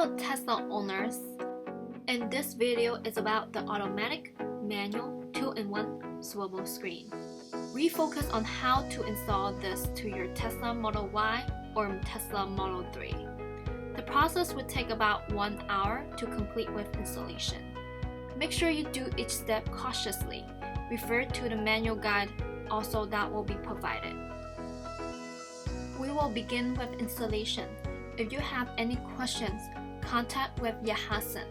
Hello Tesla owners! In this video is about the Automatic Manual 2-in-1 Swivel Screen. We focus on how to install this to your Tesla Model Y or Tesla Model 3. The process would take about 1 hour to complete with installation. Make sure you do each step cautiously. Refer to the manual guide also that will be provided. We will begin with installation. If you have any questions, contact with Yahasan.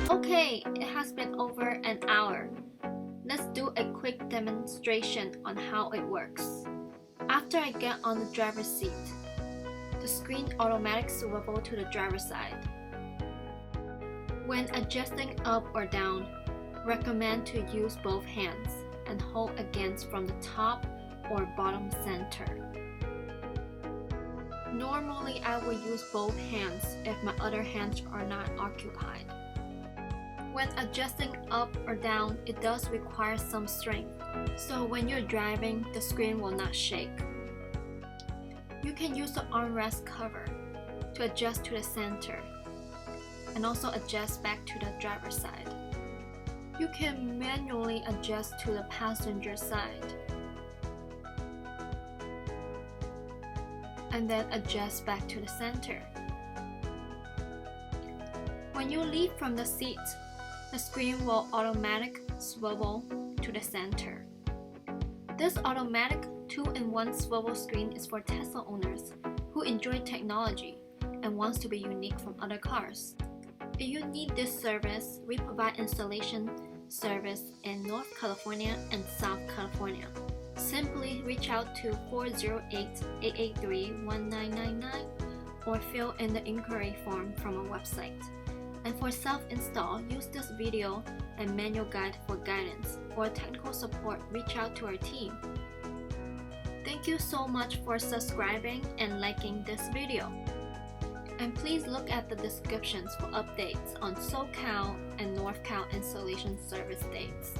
Okay, it has been over an hour. Let's do a quick demonstration on how it works. After I get on the driver's seat, the screen automatic swivel to the driver's side. When adjusting up or down, recommend to use both hands and hold against from the top or bottom center. Normally, I will use both hands if my other hands are not occupied. When adjusting up or down, it does require some strength, so when you're driving, the screen will not shake. You can use the armrest cover to adjust to the center and also adjust back to the driver's side. You can manually adjust to the passenger side and then adjust back to the center. When you leave from the seat, the screen will automatic swivel to the center. This automatic 2-in-1 swivel screen is for Tesla owners who enjoy technology and wants to be unique from other cars. If you need this service, we provide installation service in North California and South California. Simply reach out to 408-883-1999 or fill in the inquiry form from our website. And for self-install, use this video and manual guide for guidance. For technical support, reach out to our team. Thank you so much for subscribing and liking this video. And please look at the descriptions for updates on SOCAL and NORCAL installation service dates.